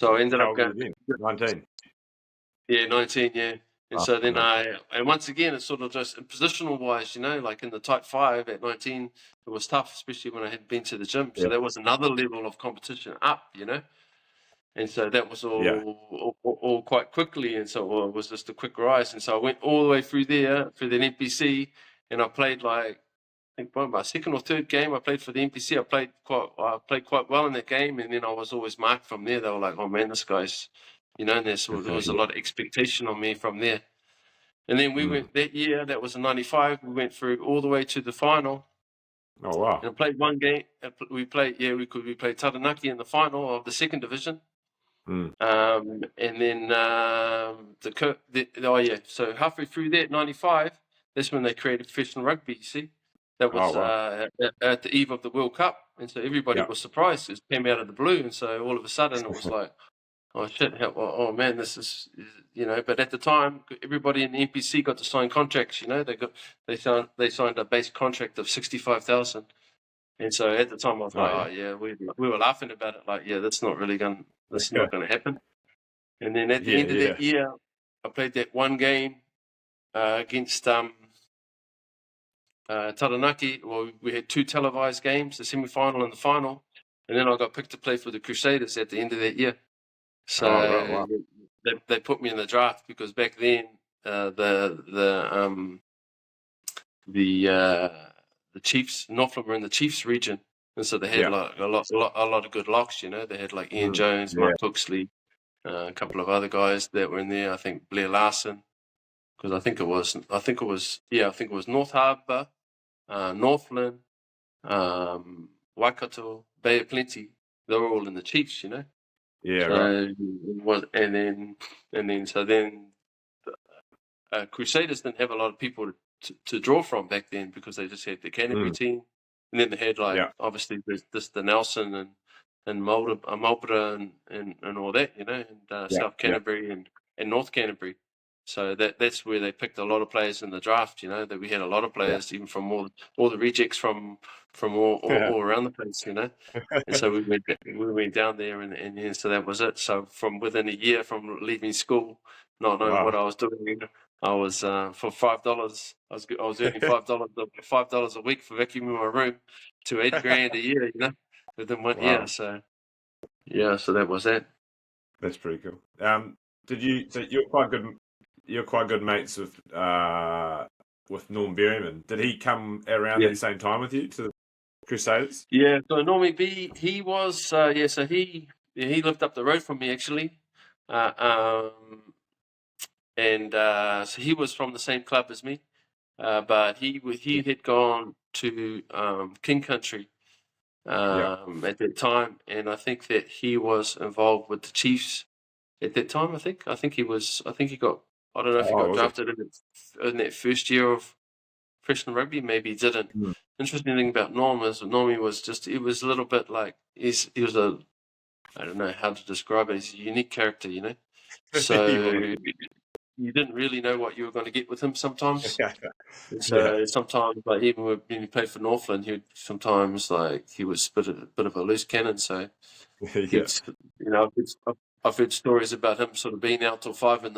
So I ended How up old were going, you then? 19. yeah, 19, yeah. And Oh, so then nice. and once again, it's sort of just positional wise, like in the type 5 at 19, it was tough, especially when I had been to the gym. So Yeah. that was another level of competition up. And so that was Yeah. all quite quickly. And so it was just a quick rise. And so I went all the way through there for the NPC, and I played like, I think my second or third game I played for the NPC. I played quite well in that game, and then I was always marked from there. They were like, "Oh man, this guy's," and there was a lot of expectation on me from there. And then we went that year. That was in '95. We went through all the way to the final, Oh, wow. and I played one game. We played Taranaki in the final of the second division. And then so halfway through that, '95, that's when they created professional rugby, you see. That was Oh, wow. at the eve of the World Cup, and so everybody Yeah. was surprised. It came out of the blue, and so all of a sudden it was like, oh shit, oh man, this is, but at the time, everybody in the NPC got to sign contracts, they signed a base contract of 65,000. And so at the time I was like, Oh, oh yeah, we were laughing about it, like, yeah, this is yeah. not gonna happen. And then at the Yeah, end of that year, I played that one game against Taranaki. Well, we had two televised games, the semi-final and the final. And then I got picked to play for the Crusaders at the end of that year. So Oh, right, wow. they put me in the draft because back then the Chiefs, Northland were in the Chiefs region, and so they had like a lot of good locks. They had like Ian Jones, Mark Cooksley, a couple of other guys that were in there. I think Blair Larson, because I think it was North Harbour, Northland, Waikato, Bay of Plenty. They were all in the Chiefs, Yeah, So right. it was, so then Crusaders didn't have a lot of people to draw from back then because they just had the Canterbury team, and then they had obviously the Nelson and Marlborough and all that, and South Canterbury and North Canterbury. So that's where they picked a lot of players in the draft. That we had a lot of players even from all the rejects from all around the place. And so we went down there, and so that was it. So from within a year from leaving school, not knowing what I was doing, I was for $5. I was earning $5 a week for vacuuming my room to $8,000 a year, within 1 year. So so that was that. That's pretty cool. So you're quite good mates with Norm Berryman. Did he come around that same time with you to the Crusaders? Yeah, so Normie B, he was so he lived up the road from me actually. And so he was from the same club as me, but he had gone to King Country at that time, and I think that he was involved with the Chiefs at that time. I think he was. I think he got. I don't know if he got drafted in that first year of professional rugby. Maybe he didn't. Interesting thing about Norm is Normie was just. It was a little bit like he was a. I don't know how to describe it. He's a unique character, So you didn't really know what you were going to get with him sometimes. So sometimes, like even when he played for Northland, he was a bit of a loose cannon. So I've heard stories about him sort of being out till 5 a.m,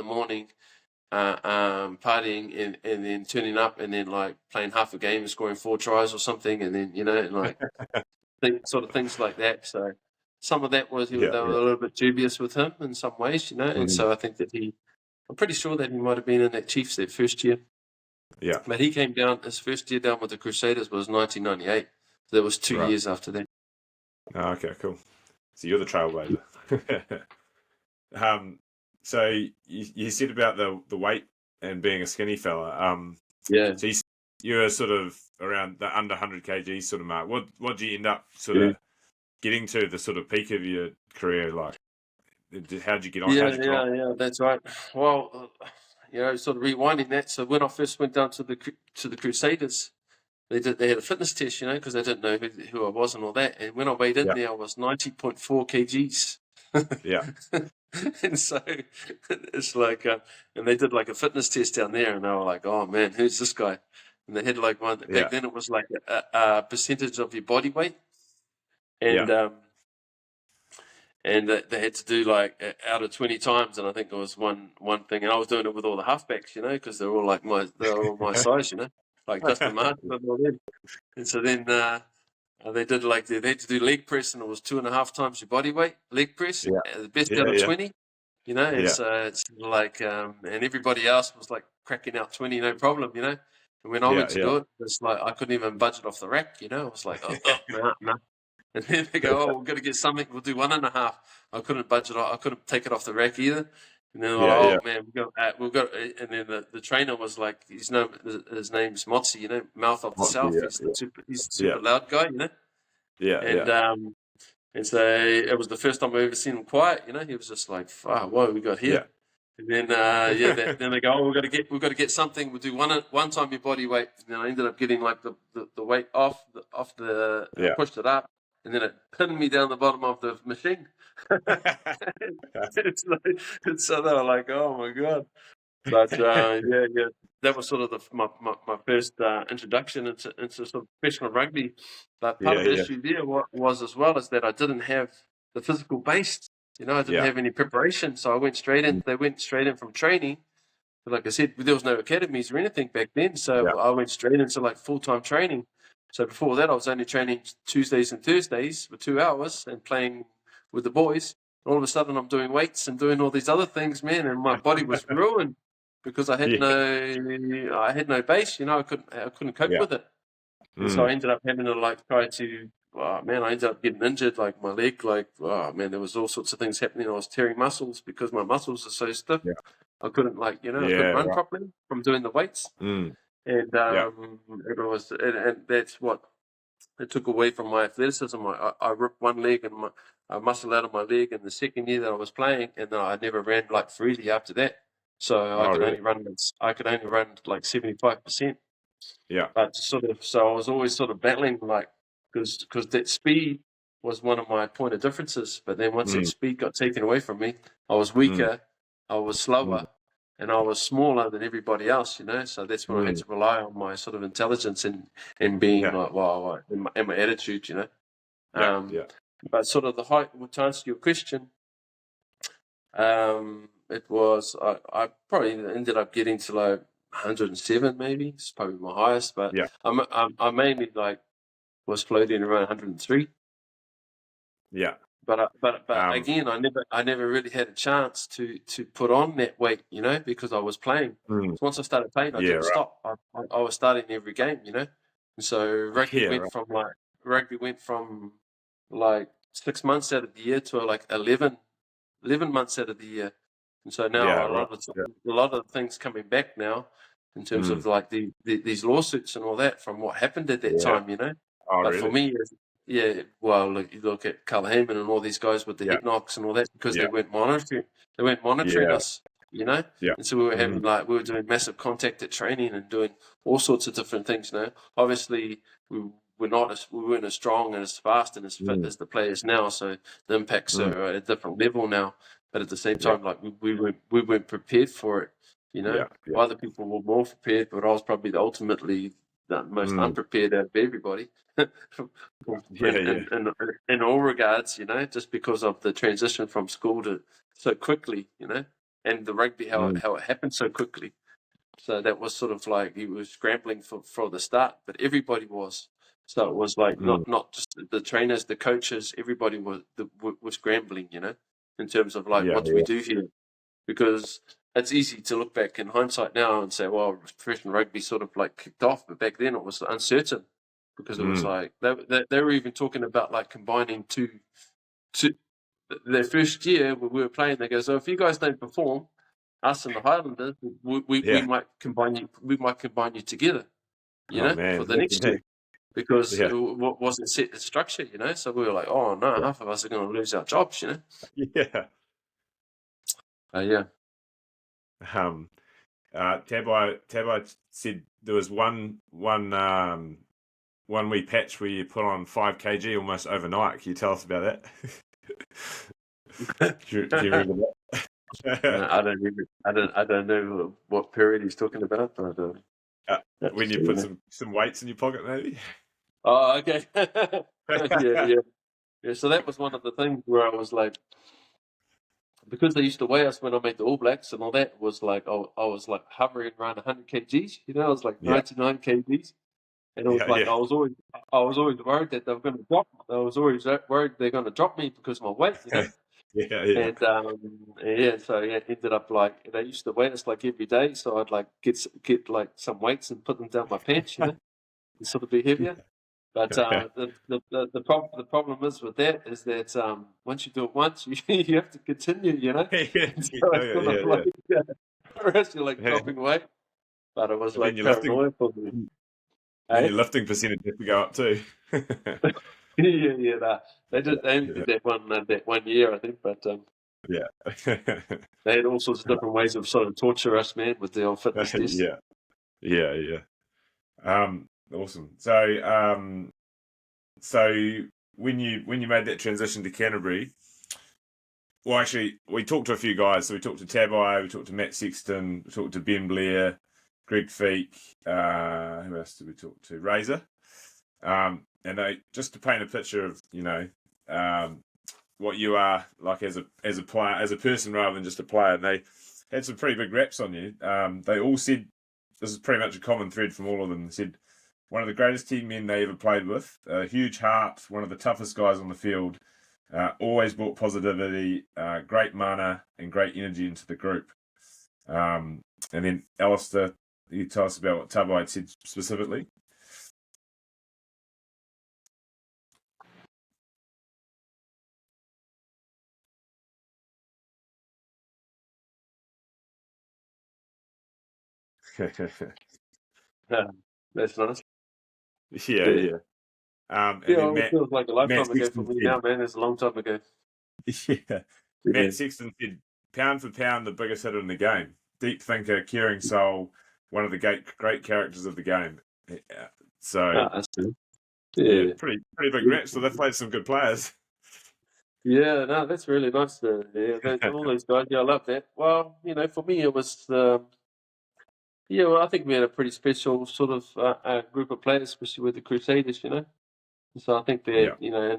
partying and then turning up and then like playing half a game and scoring 4 tries or something, and then and like things like that. So some of that was they were a little bit dubious with him in some ways, and so I think that I'm pretty sure that he might have been in that Chiefs that first year. Yeah. But he came down, his first year down with the Crusaders was 1998. So that was 2 years after that. Oh, okay, cool. So you're the trailblazer. So you said about the weight and being a skinny fella. So you were sort of around the under 100 kg sort of mark. What did you end up sort of getting to the sort of peak of your career? Like, how'd you get on? Yeah, that's right. Well, sort of rewinding that. So when I first went down to the Crusaders, they had a fitness test, because they didn't know who I was and all that. And when I weighed in there, I was 90.4 kgs. And so it's like, and they did like a fitness test down there, and they were like, "Oh man, who's this guy?" And they had like one back then. It was like a percentage of your body weight, and and they had to do like out of 20 times, and I think it was one thing, and I was doing it with all the halfbacks, because they're all my size, like Justin Martin and all them. And so then they did they had to do leg press, and it was 2.5 times your body weight leg press, the best out of 20. And so it's like, and everybody else was like cracking out 20, no problem, And when I went to do it, it's like I couldn't even budget off the rack, I was like, no. And then they go, oh, we've got to get something. We'll do 1.5. I couldn't budget. I couldn't take it off the rack either. And then man, we've got. And then the trainer was like, his name's Motzi, mouth of the south. He's the super loud guy, And so it was the first time I've ever seen him quiet. He was just like, "Whoa, we got here." And then then they go, "Oh, we've got to get something. We'll do one time your body weight." And then I ended up getting like the weight off the I pushed it up, and then it pinned me down the bottom of the machine. And so they were like, "Oh my god!" But that was sort of my first introduction into sort of professional rugby. But part of the issue there was as well is that I didn't have the physical base. I didn't have any preparation, so I went straight in. They went straight in from training. But like I said, there was no academies or anything back then, so I went straight into like full-time training. So before that, I was only training Tuesdays and Thursdays for 2 hours and playing with the boys. All of a sudden, I'm doing weights and doing all these other things, man, and my body was ruined because I had no base. I couldn't cope with it. And so I ended up having to try to. I ended up getting injured, like my leg. There was all sorts of things happening. I was tearing muscles because my muscles are so stiff. I couldn't I couldn't run properly from doing the weights. And it was, and that's what it took away from my athleticism. I ripped one leg and a muscle out of my leg in the second year that I was playing, and I never ran freely after that. So I could only run like 75%. But so I was always sort of battling because that speed was one of my point of differences. But then once that speed got taken away from me, I was weaker, I was slower, and I was smaller than everybody else. So that's when I had to rely on my sort of intelligence and being and my attitude. But sort of the height. To answer your question, it was I probably ended up getting to like 107, maybe. It's probably my highest, but I mainly was floating around 103. But again, I never really had a chance to put on that weight, because I was playing. So once I started playing, I didn't stop. I was starting every game, And so rugby went from like 6 months out of the year to like 11 months out of the year. And so now a lot of things coming back now in terms of like these lawsuits and all that from what happened at that time, Oh, but really? for me, you look at Carl Heyman and all these guys with the head knocks and all that because they weren't monitoring. They weren't monitoring us, And so we were having we were doing massive contact at training and doing all sorts of different things. Obviously we weren't as strong and as fast and as fit as the players now. So the impacts are at a different level now. But at the same time, we weren't prepared for it. Other people were more prepared, but I was probably ultimately the most unprepared out of everybody. In all regards, just because of the transition from school to so quickly, and the rugby how it happened so quickly. So that was sort of like he was scrambling for the start, but everybody was. So it was like not just the trainers, the coaches, everybody was scrambling, in terms of what do we do here? Because it's easy to look back in hindsight now and say, well, professional rugby sort of kicked off, but back then it was uncertain because it was like they were even talking about combining two. Their first year when we were playing, they go, so if you guys don't perform, us and the Highlanders, we might combine you. We might combine you together, for the next year. Because it wasn't set in structure, So we were like, oh no, half of us are going to lose our jobs, Yeah. Tabai said there was one wee patch where you put on 5 kg almost overnight. Can you tell us about that? do you remember that? I don't know what period he's talking about, but when you put some weights in your pocket, maybe. Oh, okay. Yeah. Yeah, so that was one of the things where I was like, because they used to weigh us when I made the All Blacks and all that, was like I was like hovering around 100 kgs. You know, I was like 99 kgs, and it was like yeah. I was always worried that they were going to drop. I was always worried they're going to drop me because of my weight. You know. Yeah. And so it ended up like they used to weigh us like every day, so I'd like get like some weights and put them down my pants, you know, and sort of be heavier. But the problem is with that is that once you do it once, you have to continue, you know. And so it's sort of like or else you're like dropping weight. But it was And then like your lifting, paranoia for me. then Hey? your lifting percentage has to go up too. Yeah. Nah. They only did that 1 year, I think, but Yeah. they had all sorts of different ways of sort of torture us, man, with the old fitness test. Yeah. Awesome. So when you made that transition to Canterbury, well, actually, we talked to a few guys. So we talked to Tabai, we talked to Matt Sexton, we talked to Ben Blair, Greg Feek. Who else did we talk to? Razor. And they, just to paint a picture of what you are like as a player, as a person rather than just a player. And they had some pretty big raps on you. They all said, this is pretty much a common thread from all of them. They said, one of the greatest team men they ever played with, a huge heart, one of the toughest guys on the field, always brought positivity, great mana and great energy into the group. And then Alistair, you tell us about what Tabai had said specifically. That's nice. Yeah. And then It feels like a Matt lifetime ago for Sexton me said, now, man. It's a long time ago. yeah, Yeah. Matt Sexton said, pound for pound, the biggest hitter in the game. Deep thinker, caring soul, one of the great characters of the game. So That's good. yeah, Yeah. pretty big reps. So they've played some good players. Yeah, no, that's really nice. All those guys, yeah, I love that. Well, for me, it was, well, I think we had a pretty special sort of group of players, especially with the Crusaders, you know. So I think that, Yeah,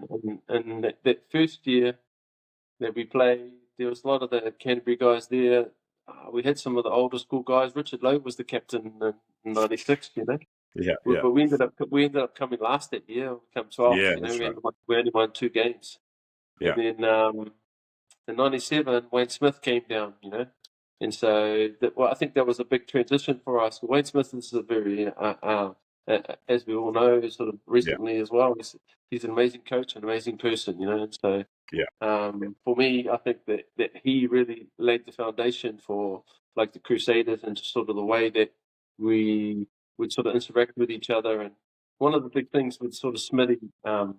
and that first year that we played, there was a lot of the Canterbury guys there. We had some of the older school guys. Richard Lowe was the captain in '96, you know. yeah, But we ended up coming last that year. We came 12th, yeah. you know. That's right. We only won 2 games, and Yeah, then in '97 Wayne Smith came down, you know, and so I think that was a big transition for us. Wayne Smith is a very, as we all know, sort of yeah, recently as well. He's an amazing coach, an amazing person, you know, and so. yeah. For me, I think that he really laid the foundation for like the Crusaders and just sort of the way that we would sort of interact with each other. And one of the big things with sort of Smitty, I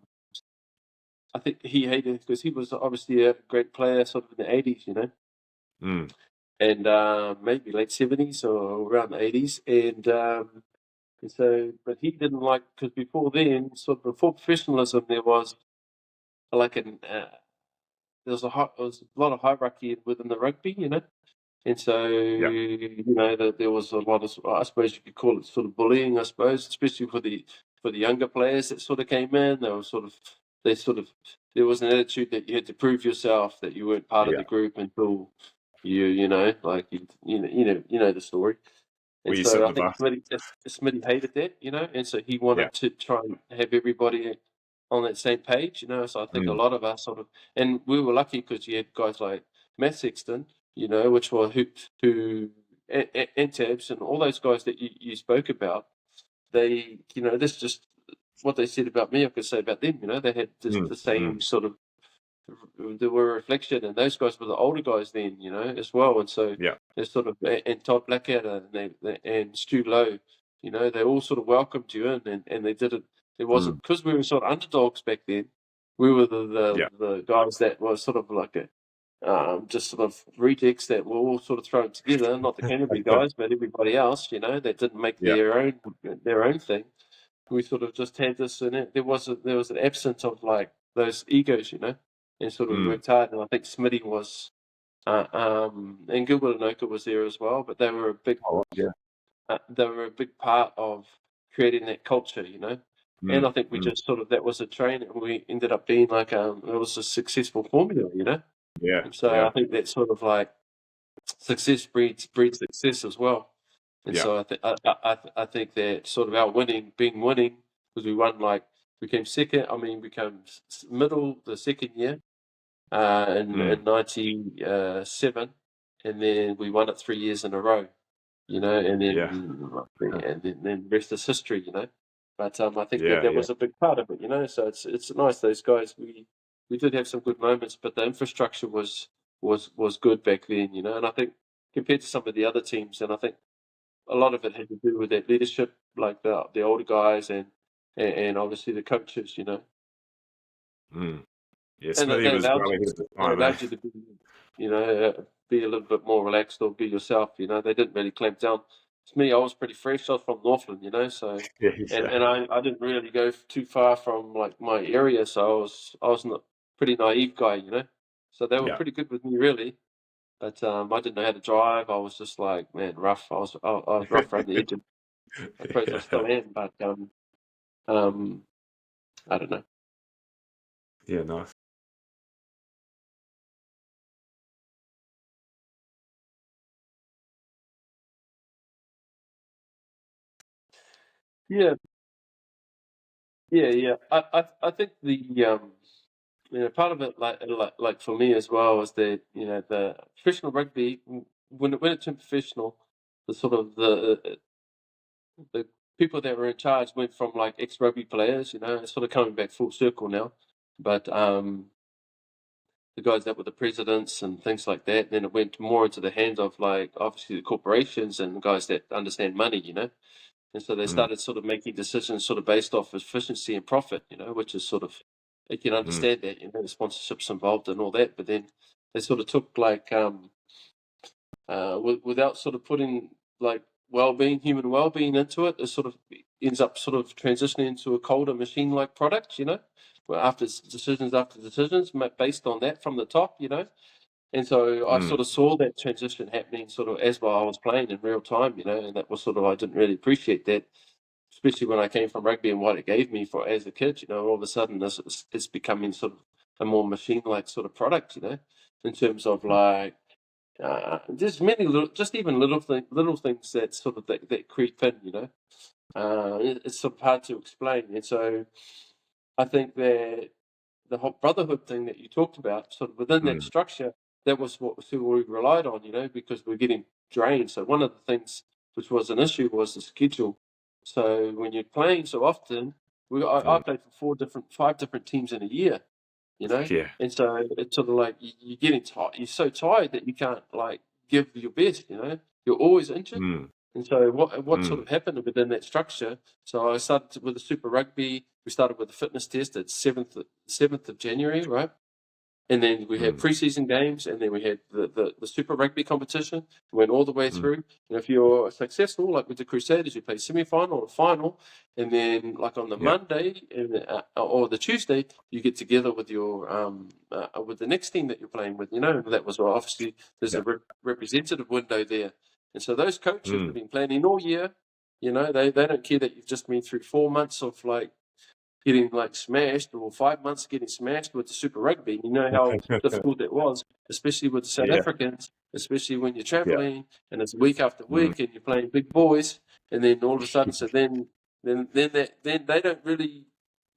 think he hated because he was obviously a great player sort of in the '80s, you know, Mm, and maybe late '70s or around the '80s, and so but he didn't like because before then, sort of before professionalism, there was like there was a lot of hierarchy within the rugby, you know. And so, yeah, that there was a lot of, I suppose you could call it sort of bullying, I suppose, especially for the younger players that sort of came in. There was an attitude that you had to prove yourself, that you weren't part of yeah. the group until like the story. Where And you sit so in I the think bus. Smitty hated that, you know, and so he Yeah. wanted to try and have everybody on that same page, you know. So I think a Mm, lot of us sort of, and we were lucky because you had guys like Matt Sexton, you know, which were and Tabs and all those guys that you spoke about. They, this just what they said about me, I could say about them. You know, they had the same mm. sort of. They were a reflection, and those guys were the older guys then, you know, as well. And so Yeah, they sort of, and Todd Blackadder and Stu Lowe, you know, they all sort of welcomed you in, and they did it. It wasn't mm, because we were sort of underdogs back then. We were yeah, the guys that were sort of like just sort of rejects that were all sort of thrown together. Not the Canterbury guys, but everybody else, you know, that didn't make yeah. their own thing. We sort of just had this, and there was an absence of like those egos, you know, and sort of Mm. worked hard. And I think Smitty was, and Gilbert and Oka was there as well, but Oh, yeah. they were a big part of creating that culture, you know. And I think we just sort of, that was a train, and we ended up being like, it was a successful formula, you know? Yeah. And so I think that sort of like success breeds success as well. And so I think that sort of our winning, because we won, like, became second, became middle the second year in 97, and then we won it 3 years in a row, you know, and then the rest is history, you know. But I think that was a big part of it, you know. So it's nice, those guys. We did have some good moments, but the infrastructure was good back then, you know. And I think compared to some of the other teams, and I think a lot of it had to do with that leadership, like the older guys and obviously the coaches, you know. Yeah, And Smithy was probably hit at the time, allowed you to be, you know, be a little bit more relaxed or be yourself, you know. They didn't really clamp down. To me, I was pretty fresh. I was from Northland, you know, so and I didn't really go too far from like my area, so I was a pretty naive guy, you know. So they were pretty good with me, really. But I didn't know how to drive. I was just like, man, rough. I was rough around the edges. I suppose I still am, but I don't know. Yeah, nice. Yeah, yeah. I think the you know, part of it, like for me as well, is that, you know, the professional rugby, when it turned professional, the sort of the people that were in charge went from like ex rugby players, you know, it's sort of coming back full circle now, but the guys that were the presidents and things like that. Then it went more into the hands of, like, obviously the corporations and the guys that understand money, you know. And so they started sort of making decisions sort of based off efficiency and profit, you know, which is sort of, you can understand that, you know, the sponsorships involved and all that. But then they sort of took like without sort of putting like human well-being into it, it sort of ends up sort of transitioning into a colder machine-like product, you know, where after decisions based on that from the top, you know. And so I sort of saw that transition happening sort of as while I was playing in real time, you know, and that was sort of, I didn't really appreciate that, especially when I came from rugby and what it gave me for as a kid, you know. All of a sudden it's becoming sort of a more machine-like sort of product, you know, in terms of like there's many little, just even little things that sort of that creep in, you know. It's sort of hard to explain, and so I think that the whole brotherhood thing that you talked about, sort of within that structure, that was what we relied on, you know, because we're getting drained. So one of the things which was an issue was the schedule. So when you're playing so often, I played for 5 different teams in a year, you know, and so it's sort of like you're getting tired. You're so tired that you can't like give your best, you know. You're always injured. And so what sort of happened within that structure? So I started with the Super Rugby. We started with the fitness test at 7th of January, right? And then we had preseason games, and then we had the Super Rugby competition. We went all the way through. And if you're successful, like with the Crusaders, you play semi-final or final, and then like on the Monday or the Tuesday, you get together with your with the next team that you're playing with. You know, and that was obviously there's a representative window there, and so those coaches have been planning all year. You know, they don't care that you've just been through 4 months of like getting like smashed, or 5 months getting smashed with the Super Rugby. You know how difficult that was, especially with the South Africans, especially when you're traveling and it's week after week and you're playing big boys, and then all of a sudden, so then they don't really.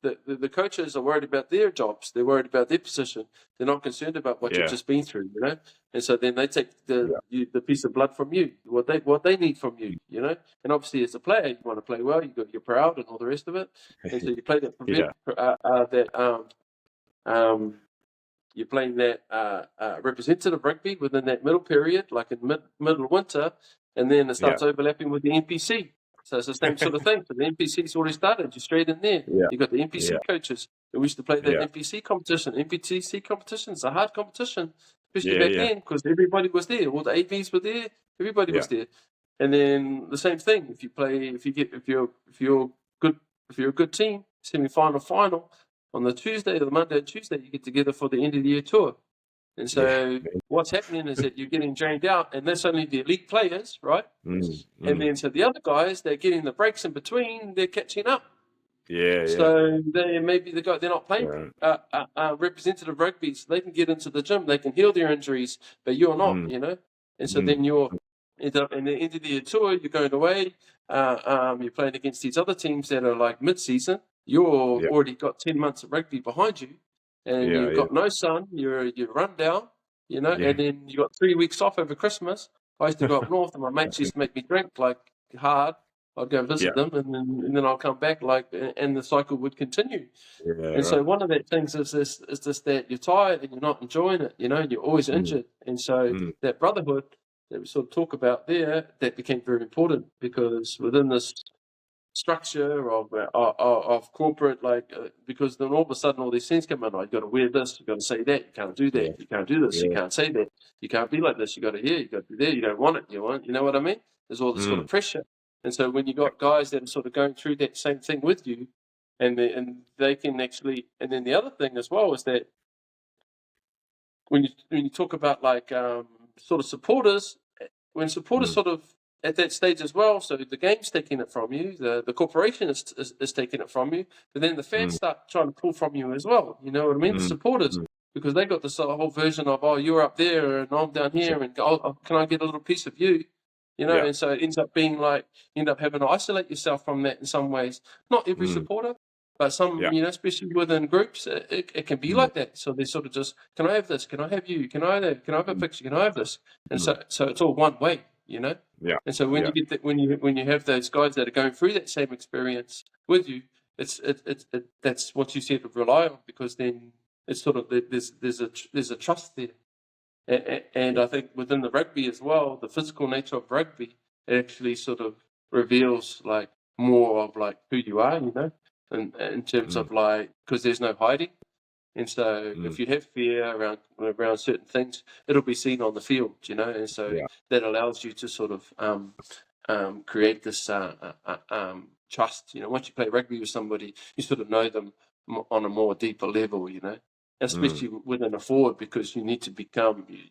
The coaches are worried about their jobs. They're worried about their position. They're not concerned about what you've just been through, you know. And so then they take the piece of blood from you, what they need from you, you know. And obviously, as a player, you want to play well. You're proud and all the rest of it. And so you play that you're playing that representative rugby within that middle period, like in middle of winter, and then it starts overlapping with the NPC. So it's the same sort of thing. So the NPC's already started. You're straight in there. You've got the NPC coaches. And we used to play that NPC competition. NPC competition is a hard competition, especially back then, because everybody was there. All the AVs were there. Everybody was there. And then the same thing. If you're a good team, semi-final, final, on the Tuesday or the Monday and Tuesday, you get together for the end of the year tour. And so what's happening is that you're getting drained out, and that's only the elite players, right? And then so the other guys, they're getting the breaks in between, they're catching up. Yeah, So they're not playing representative rugby, so they can get into the gym, they can heal their injuries, but you're not, And so then you're end up in the end of the tour, you're going away, you're playing against these other teams that are like mid-season. You're already got 10 months of rugby behind you, and you've got no sun. You're run down, and then you got 3 weeks off over Christmas. I used to go up north, and my mates used to make me drink like hard. I'd go visit them, and then I'll come back, and the cycle would continue. So one of the things is this that you're tired and you're not enjoying it, and you're always injured. And so that brotherhood that we sort of talk about there, that became very important, because within this structure of corporate, because then all of a sudden all these things come in. You've got to wear this, you've got to say that, you can't do that, you can't do this, you can't say that, you can't be like this, you got to hear, you got to be there, you don't want it, you know what I mean? There's all this sort of pressure. And so when you got guys that are sort of going through that same thing with you, and they can actually, and then the other thing as well is that when you talk about sort of supporters, when supporters sort of at that stage as well, so the game's taking it from you, the corporation is taking it from you, but then the fans start trying to pull from you as well. You know what I mean? The supporters, because they got this whole version of, oh, you're up there and I'm down here, and can I get a little piece of you? And so it ends up being like you end up having to isolate yourself from that in some ways. Not every supporter, but some, especially within groups, it can be like that. So they sort of just, can I have this? Can I have you? Can I have a picture? Can I have this? And so it's all one way, Yeah. And so when you get that, when you have those guys that are going through that same experience with you, it's that's what you sort of rely on, because then it's sort of there's a trust there. And I think within the rugby as well, the physical nature of rugby, it actually sort of reveals more of who you are, and in terms of because there's no hiding. And so if you have fear around certain things, it'll be seen on the field, and so that allows you to sort of create this trust. Once you play rugby with somebody, you sort of know them on a more deeper level, especially within a forward, because you need to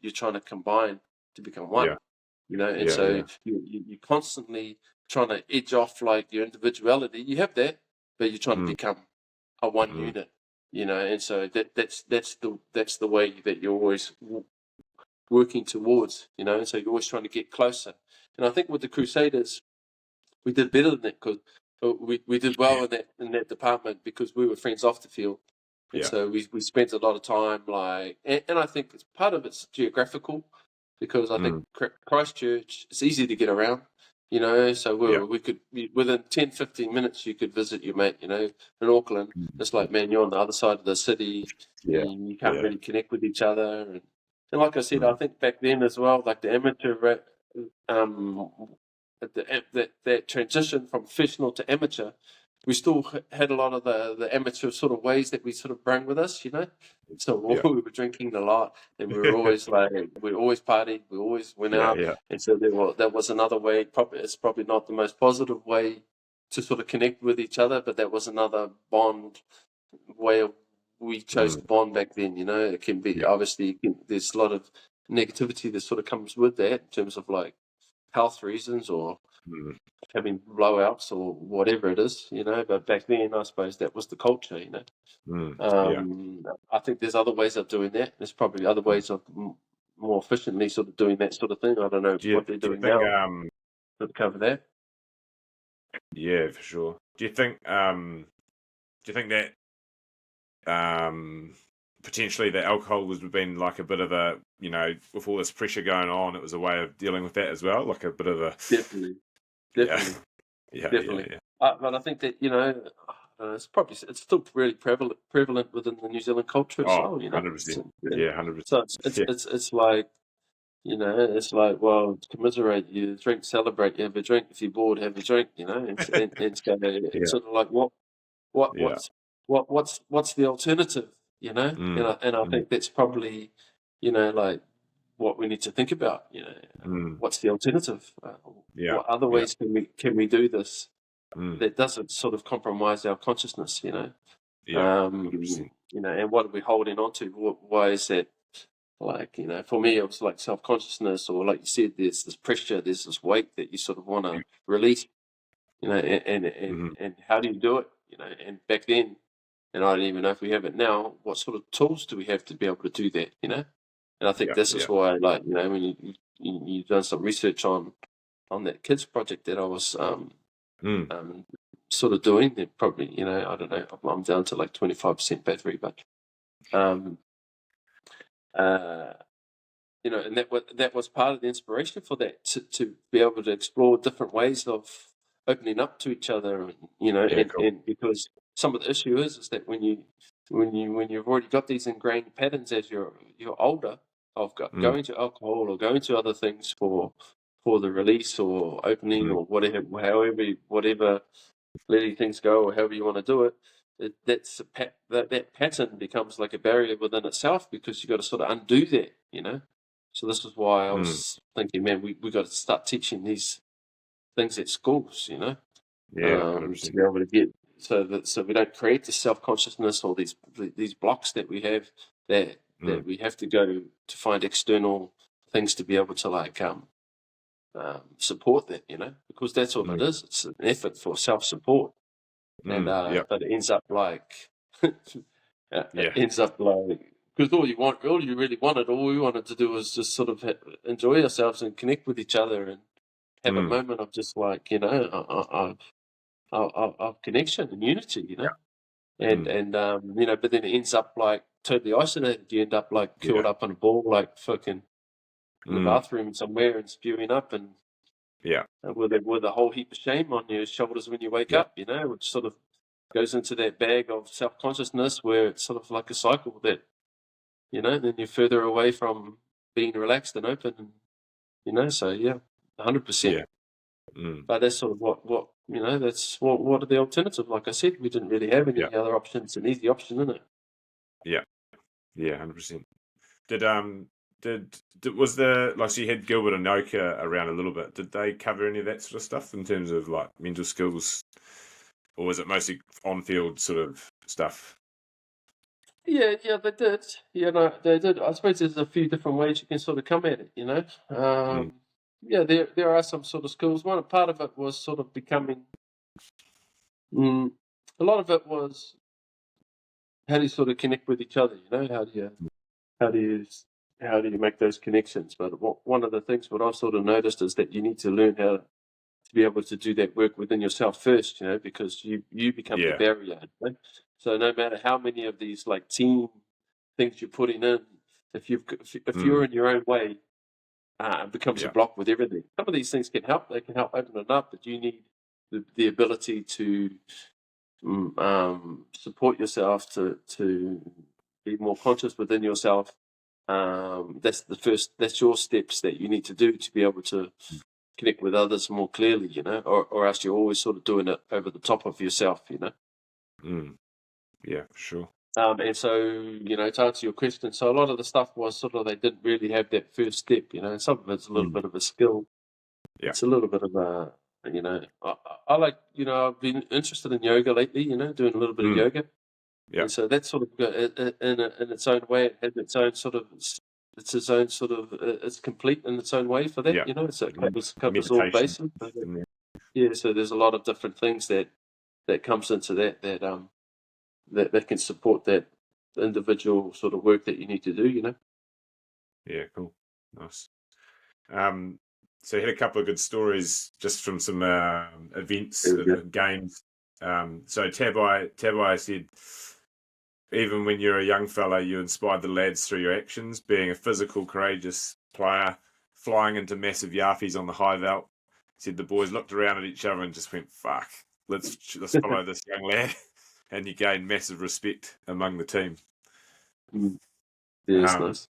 you're trying to combine to become one, and so you're constantly trying to edge off your individuality. You have that, but you're trying to become a one unit, and so that's the way that you're always working towards, and so you're always trying to get closer. And I think with the Crusaders, we did better than that, because we did well in that department, because we were friends off the field. And so we spent a lot of time and I think part of it's geographical, because I think Christchurch, it's easy to get around, so we could, within 10, 15 minutes, you could visit your mate, in Auckland. It's like, man, you're on the other side of the city, and you can't really connect with each other. And like I said, I think back then as well, the amateur, that transition from professional to amateur, we still had a lot of the amateur sort of ways that we sort of bring with us, So we were drinking a lot, and we were always we always partied, we always went out, and so that was another way. It's probably not the most positive way to sort of connect with each other, but that was another bond way of we chose to bond back then. It can be obviously there's a lot of negativity that sort of comes with that in terms of health reasons or having blowouts or whatever it is, but back then I suppose that was the culture, I think there's other ways of doing that. There's probably other ways of more efficiently sort of doing that sort of thing. I don't know what they're doing now to cover that. Yeah, for sure. Do you think that potentially the alcohol has been a bit of a, with all this pressure going on, it was a way of dealing with that as well, a bit of a... Definitely. Definitely. But I think that, it's still really prevalent within the New Zealand culture as well, 100%. 100%. So it's like, it's like, well, commiserate, you drink, celebrate, you have a drink. If you're bored, have a drink, it's sort of like, what's the alternative, And I think that's probably, what we need to think about, what's the alternative? What other ways can we do this that doesn't sort of compromise our consciousness, and what are we holding on to? Why is that? For me, it was self-consciousness, or like you said, there's this pressure, there's this weight that you sort of want to release, and how do you do it? and back then, and I don't even know if we have it now, what sort of tools do we have to be able to do that, And I think this is why, like, when you've done some research on that kids project that I was sort of doing, that probably, I don't know, I'm down to like 25% battery, but and that was part of the inspiration for that, to be able to explore different ways of opening up to each other, and because some of the issue is that when you've already got these ingrained patterns as you're older of going to alcohol or going to other things for the release or opening or whatever letting things go or however you want to do it, that pattern becomes like a barrier within itself, because you've got to sort of undo that, So this is why I was thinking, man, we got to start teaching these things at schools, to be able to get so we don't create this self-consciousness or these blocks that we have that we have to go to find external things to be able to like support that, because that's all it is. It's an effort for self-support, and but it ends up like because all we wanted to do was just sort of enjoy ourselves and connect with each other and have a moment of just like of connection and unity, and but then it ends up like totally isolated. You end up like curled up in a ball, like fucking in the bathroom somewhere and spewing up, and with a whole heap of shame on your shoulders when you wake up, which sort of goes into that bag of self-consciousness where it's sort of like a cycle that, then you're further away from being relaxed and open, and, so 100%. But that's sort of what that's what are the alternatives? Like I said, we didn't really have any other options, an easy option, isn't it? Yeah, 100%. Was there, like, so you had Gilbert and Noka around a little bit? Did they cover any of that sort of stuff in terms of like mental skills, or was it mostly on-field sort of stuff? Yeah, they did. They did. I suppose there's a few different ways you can sort of come at it, there are some sort of skills. One part of it was sort of becoming. A lot of it was how do you sort of connect with each other? How do you make those connections? But one of the things what I've sort of noticed is that you need to learn how to be able to do that work within yourself first, because you become the barrier. So no matter how many of these like team things you're putting in, if you're in your own way, it becomes a block with everything. Some of these things can help; they can help open it up, but you need the ability to support yourself to be more conscious within yourself. That's your steps that you need to do to be able to connect with others more clearly, or else you're always sort of doing it over the top of yourself, Yeah, for sure. And so, to answer your question, so a lot of the stuff was sort of, they didn't really have that first step, and some of it's a little bit of a skill. Yeah. It's a little bit of a, I like, I've been interested in yoga lately, doing a little bit of yoga. Yeah. And so that's sort of in its own way, it has its own sort of, it's complete in its own way for that, so it covers all bases. So there's a lot of different things that comes into that can support that individual sort of work that you need to do, Yeah, cool. Nice. So you had a couple of good stories just from some events, games. So Tabai said, even when you're a young fella, you inspired the lads through your actions, being a physical, courageous player, flying into massive yappies on the high veld. Said the boys looked around at each other and just went, fuck, let's follow this young lad. And you gain massive respect among the team. Yeah, it's nice.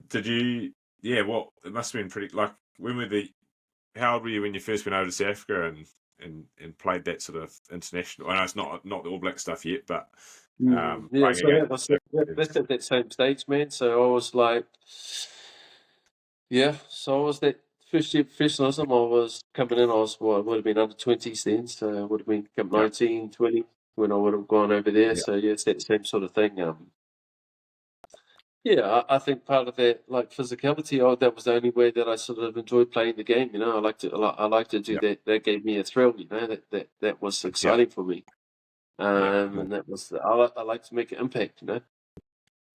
Did you? Yeah, well, it must have been pretty. Like, how old were you when you first went over to South Africa and played that sort of international? I know it's not the All Black stuff yet, but so that's at that same stage, man. So I was like, so I was that first year professionalism. I was coming in. I would have been under 20s then, so I would have been 19, 20 when I would have gone over there. So it's that same sort of thing. I think part of that, like physicality, that was the only way that I sort of enjoyed playing the game. I like to do that. That gave me a thrill. That was exciting for me. And that was I like to make an impact, you know.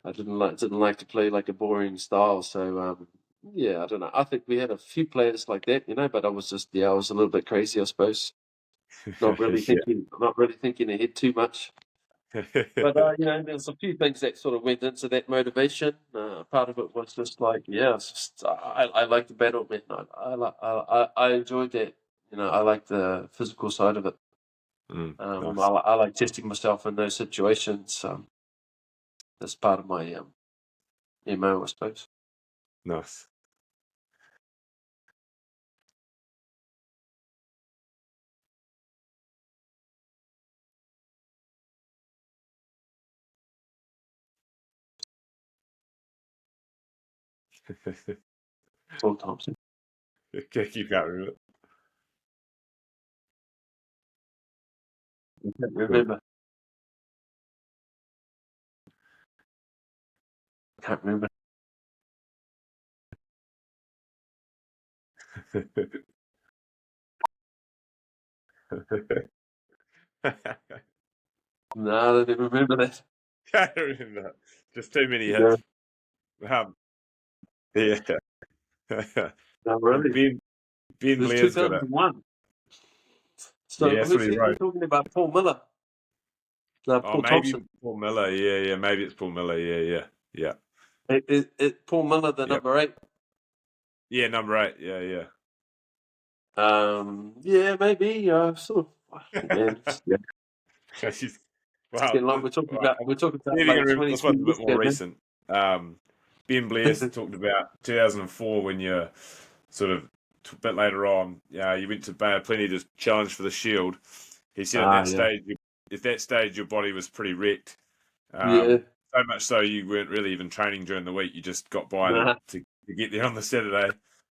I didn't like to play like a boring style. So yeah, I don't know. I think we had a few players like that, you know, but I was a little bit crazy, I suppose. Not really thinking ahead too much. But you know, there's a few things that sort of went into that motivation. Part of it was just like, yeah, it's just I like the battle, man. I enjoyed that. You know, I like the physical side of it. Nice. I like testing myself in those situations. That's part of my MO, I suppose. Nice. Paul Thompson. Okay, you can't remember. I can't remember. I can't remember. No, I don't even remember that. Can't remember. Just too many Yeah. hits. Yeah. No, really. Ben It was Blair's got it. 2001. So Yeah, that's what who's he he? We're wrote. talking about Paul Miller. No, Oh, Paul maybe Thompson. Paul Miller. Yeah. Maybe it's Paul Miller. Yeah. Paul Miller, the Yep. number 8. Yeah, number 8. Yeah. Yeah, maybe. Sort of. Man, yeah. Wow. We're talking about like This 22 one's a bit years more ago, man. recent. Ben Blair talked about 2004 when you're sort of a bit later on. Yeah, you went to Bay of Plenty to challenge for the Shield. He said at that stage your body was pretty wrecked. Yeah. So much so you weren't really even training during the week. You just got by Nah. to get there on the Saturday.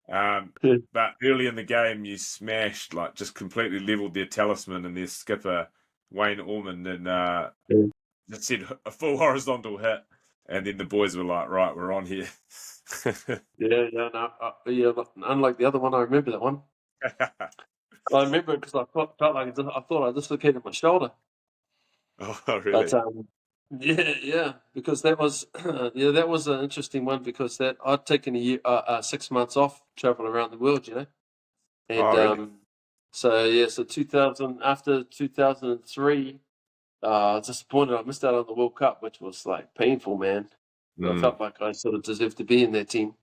But early in the game, you smashed, like, just completely leveled their talisman and their skipper, Wayne Ormond, and just said a full horizontal hit. And then the boys were like, right, we're on here. No, unlike the other one, I remember that one. I remember it because I felt like I thought I dislocated my shoulder. Oh, really? But yeah, because that was that was an interesting one because that I'd taken a year, 6 months off, traveling around the world, you know, and Oh, really? so 2000 after 2003, disappointed I missed out on the World Cup, which was like painful, man. I felt like I sort of deserved to be in that team,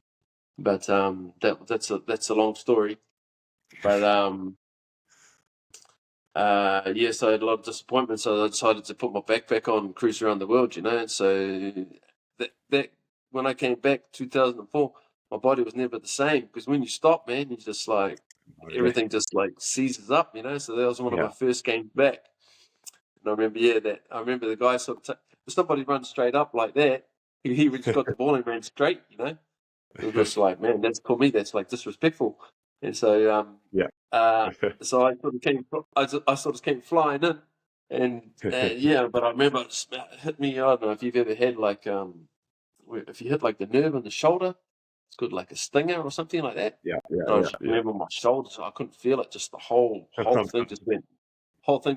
but that's a long story. But so I had a lot of disappointment. So I decided to put my backpack on and cruise around the world, you know. And so that when I came back 2004, my body was never the same because when you stop, man, you just like everything just like seizes up, you know. So that was one of my first games back. And I remember the guy sort of if somebody runs straight up like that, he just got the ball and ran straight, you know. It was just like, man, that's for me, that's like disrespectful. And so so I sort of came flying in, and but I remember it hit me. I don't know if you've ever had like if you hit like the nerve in the shoulder, it's good like a stinger or something like that. I remember my shoulder, so I couldn't feel it. Just the whole thing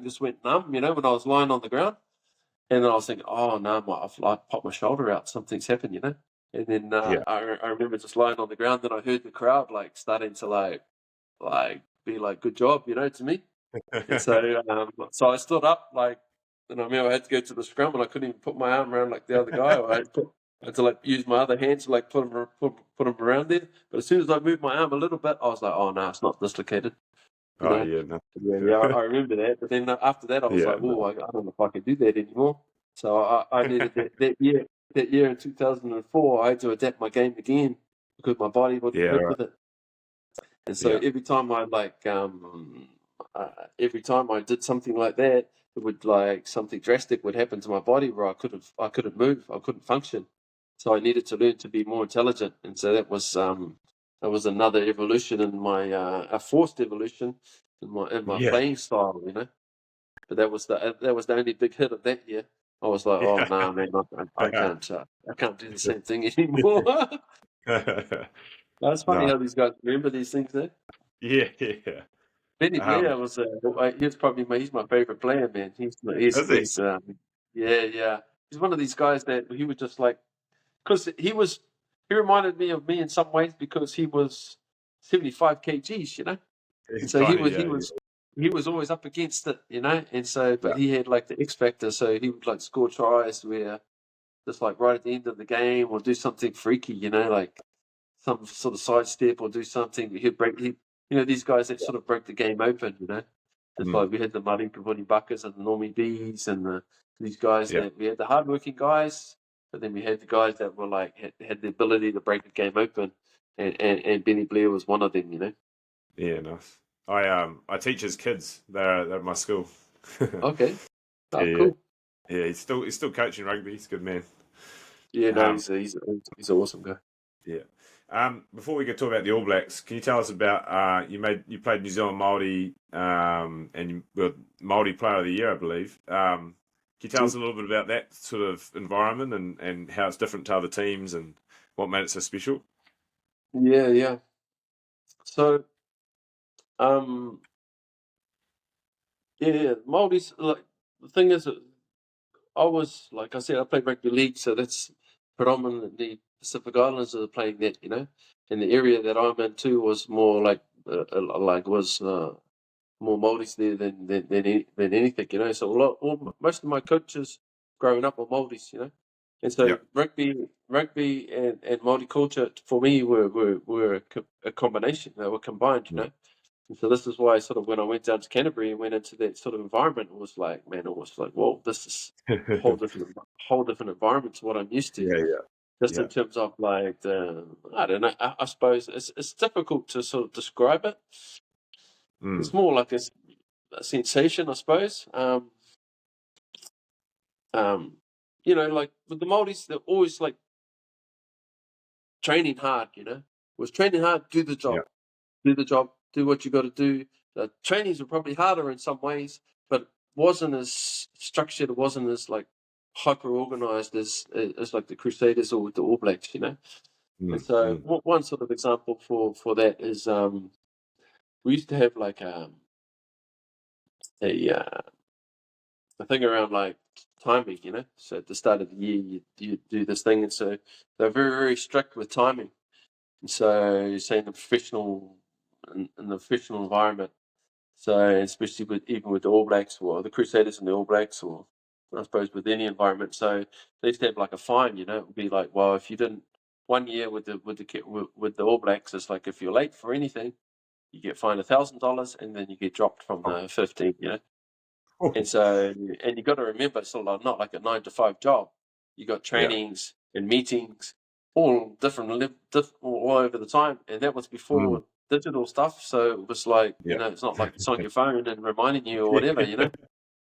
just went numb. You know, when I was lying on the ground, and then I was thinking, oh no, I popped my shoulder out. Something's happened, you know. And then I remember just lying on the ground. Then I heard the crowd like starting to like be like, good job, you know, to me. And so I stood up, like, and I remember I had to go to the scrum, and I couldn't even put my arm around like the other guy. I had to like use my other hand to like put him around there. But as soon as I moved my arm a little bit, I was like, oh no, it's not dislocated. You know? I remember that. But then after that, I was like, oh, I don't know if I can do that anymore. So I needed that year. That year in 2004, I had to adapt my game again because my body wouldn't cope with it. And so every time I did something like that, it would like something drastic would happen to my body where I couldn't move, I couldn't function. So I needed to learn to be more intelligent, and so that was another evolution in my a forced evolution in my playing style, you know. But that was the only big hit of that year. I was like, oh no, man, I can't do the same thing anymore. That's funny how these guys remember these things, eh? Yeah. Benny Blair was he's my favorite player, man. Is he? Yeah. He's one of these guys that he was just like, because he reminded me of me in some ways because he was 75 kgs, you know, and He's so tiny, yeah. he was always up against it, you know, and so Yeah. but he had like the X factor, so he would like score tries where just like right at the end of the game or do something freaky, you know, like some sort of sidestep or do something. These guys that sort of broke the game open, you know. It's Mm. like we had the Martin Cavoni Buckers and the Normie B's and these guys Yeah. that we had the hardworking guys, but then we had the guys that were like had the ability to break the game open, and Benny Blair was one of them, you know. Yeah, nice. I teach his kids. They're at my school. Okay, Yeah, yeah. cool. Yeah, he's still coaching rugby. He's a good man. Yeah, no, Um, he's an awesome guy. yeah. Before we could talk about the All Blacks, can you tell us about you played New Zealand Māori and you were Māori Player of the Year, I believe. Can you tell us a little bit about that sort of environment and how it's different to other teams and what made it so special? Yeah. So, um, yeah, Māoris, like the thing is, I was, like I said, I played rugby league, so that's predominantly Pacific Islanders that are playing that, you know. And the area that I'm in too was more more Māoris there than anything, you know. So most of my coaches growing up were Māoris, you know. And so Yeah. rugby and Māori culture for me were a combination. They were combined, you know. And so this is why sort of when I went down to Canterbury and went into that sort of environment, it was like, whoa, this is a whole different environment to what I'm used to. Yeah, Just yeah. in terms of like I don't know, I suppose it's difficult to sort of describe it. It's more like a sensation, I suppose. Like with the Māoris, they're always like training hard, you know. Was training hard, do the job. Yeah. Do the job, do what you got to do. The trainings were probably harder in some ways, but wasn't as structured. It wasn't as like hyper organized as like the Crusaders or with the All Blacks, you know. And so one sort of example for that is we used to have like a thing around like timing, you know. So at the start of the year, you do this thing, and so they're very very strict with timing. And so, say in the professional environment, so especially even with the All Blacks or the Crusaders and the All Blacks, or I suppose with any environment, so they used to have like a fine. You know, it would be like, well, if you didn't 1 year with the All Blacks, it's like if you're late for anything, you get fined $1,000, and then you get dropped from the 15. You know, and so you got to remember, it's not like a 9 to 5 job. You got trainings and meetings, all different, all over the time, and that was before digital stuff. So it was like, you know, it's not like it's on your phone and reminding you or whatever, you know.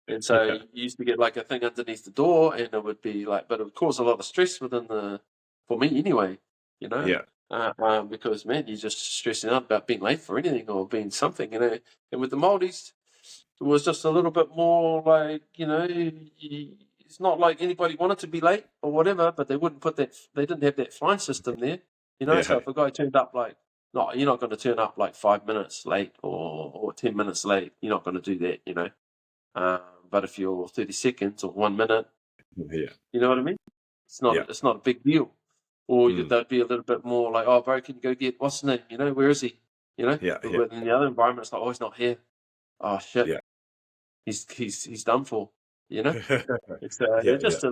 And so you used to get like a thing underneath the door, and it would be like, but it would cause a lot of stress for me anyway, you know. Yeah. Because man, you're just stressing out about being late for anything or being something, you know. And with the Maldives, it was just a little bit more like, you know, it's not like anybody wanted to be late or whatever, but they wouldn't they didn't have that fine system there, you know. So if a guy turned up like, no, you're not going to turn up like 5 minutes late or 10 minutes late. You're not going to do that, you know. But if you're 30 seconds or 1 minute, you know what I mean? It's not a big deal. Or they'd be a little bit more like, oh, bro, can you go get what's his name? You know, where is he? You know, but in the other environment, it's like, oh, he's not here. Oh shit, he's done for. You know, it's just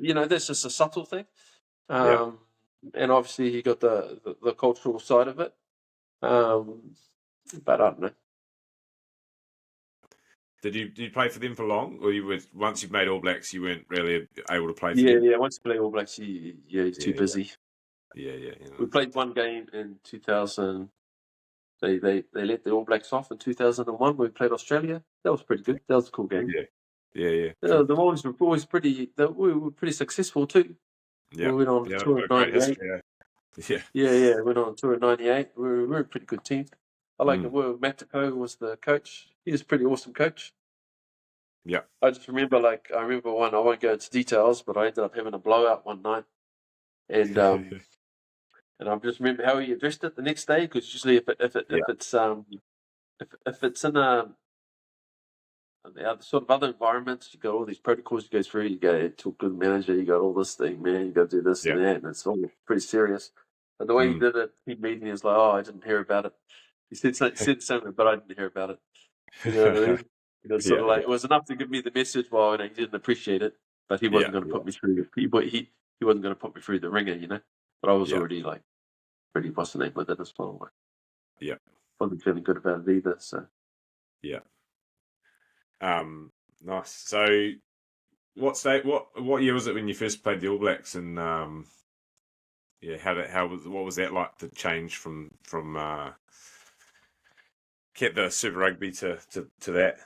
you know, that's just a subtle thing. And obviously he got the cultural side of it. But I don't know. Did you play for them for long, or once you've made All Blacks, you weren't really able to play for them? Yeah, once you play All Blacks, he's too busy. Yeah. We played one game in 2000. They let the All Blacks off in 2001 when we played Australia. That was pretty good. That was a cool game. Yeah. The Warriors were always we were pretty successful too. Yeah. We went on a tour in '98. Yeah. Went on a tour in '98. We were a pretty good team. I like it. Matiko was the coach. He was a pretty awesome coach. Yeah. I just remember, I remember one. I won't go into details, but I ended up having a blowout one night, and and I just remember how he addressed it the next day, because usually if it's if it's in the other sort of other environments, you got all these protocols you go through. You go talk to the manager. You got all this thing, man. You got to do this and that, and it's all pretty serious. And the way he did it, he made me. He was like, "Oh, I didn't hear about it." He said something, but I didn't hear about it. You know what I mean? It was sort of like it was enough to give me the message. Well, he didn't appreciate it, but he wasn't going to put me through. He wasn't going to put me through the ringer, you know. But I was already like pretty fascinated with it as well. Like, Yeah. Wasn't feeling good about it either. So yeah. Nice. So, what year was it when you first played the All Blacks? And what was that like to change from kept the Super Rugby to that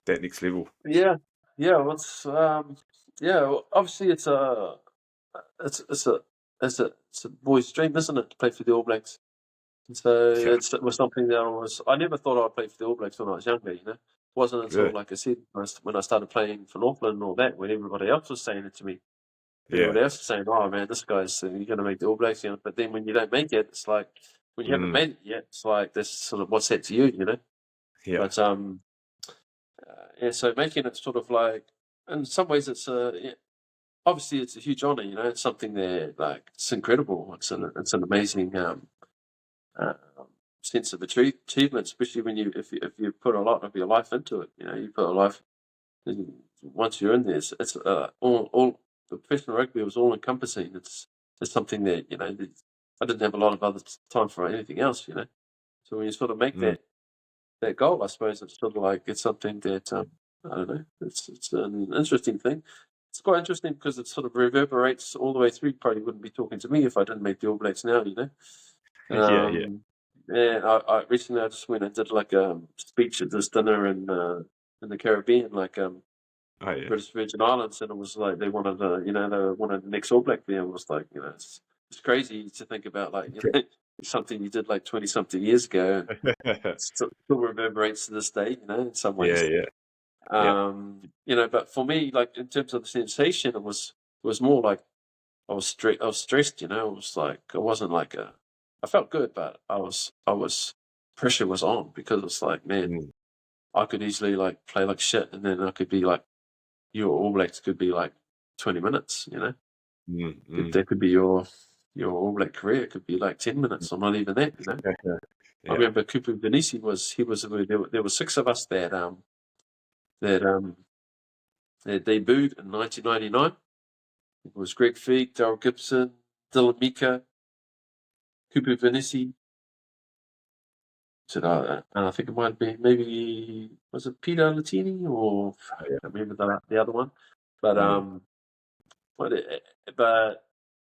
next level? yeah. Well, it's well, obviously it's a boy's dream, isn't it, to play for the All Blacks? And so it was something that I never thought I'd play for the All Blacks when I was younger, you know. It wasn't until, like I said, when I started playing for Northland and all that, when everybody else was saying it to me. Everybody else was saying, "Oh man, this guy's you're going to make the All Blacks," you know. But then when you don't make it, it's like when you haven't made it yet, it's like this sort of what's that to you, you know? Yeah. But so making it sort of like, in some ways, it's obviously it's a huge honor, you know. It's something that like it's incredible. It's an amazing sense of achievement, especially when if you put a lot of your life into it. You know, you put a life. Once you're in there, it's all the professional rugby was all encompassing. It's something that, you know, I didn't have a lot of other time for anything else. You know, so when you sort of make that goal, I suppose it's sort of like it's something that I don't know. It's an interesting thing. It's quite interesting because it sort of reverberates all the way through. You probably wouldn't be talking to me if I didn't make the All Blacks now, you know. Yeah. I recently just went and did like a speech at this dinner in the Caribbean, like British Virgin Islands, and it was like they wanted the next All Black there. It was like, you know, it's crazy to think about, like, you know, something you did like 20 something years ago, and still reverberates to this day, you know, in some ways. You know, but for me, like in terms of the sensation, it was more like I was stressed, you know. It was like it wasn't like I felt good, but I was pressure was on because it's like, man, I could easily like play like shit, and then I could be like your All Blacks could be like 20 minutes, you know. That could be your All Black career. It could be like 10 minutes or not even that, you know. I remember Kupu Benisi there were 6 of us that debuted in 1999. It was Greg Feig, Darryl Gibson, Dylan Mika, Kupu Benisi. And I think it might be maybe, was it Peter Latini or I can't remember the other one, but but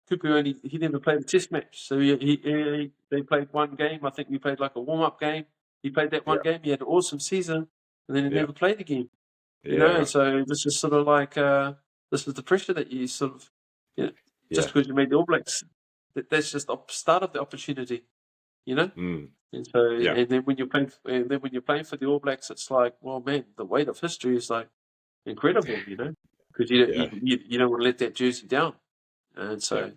Kupu he never played a test match, so they played one game. I think we played like a warm up game. He played that one game. He had an awesome season, and then he never played again. You know, so this is sort of like this is the pressure that you sort of, you know, just because you made the All Blacks, that's just the start of the opportunity. You know. And so, and then when you're playing for the All Blacks, it's like, well, man, the weight of history is like incredible, you know, because you don't want to let that jersey down. And so,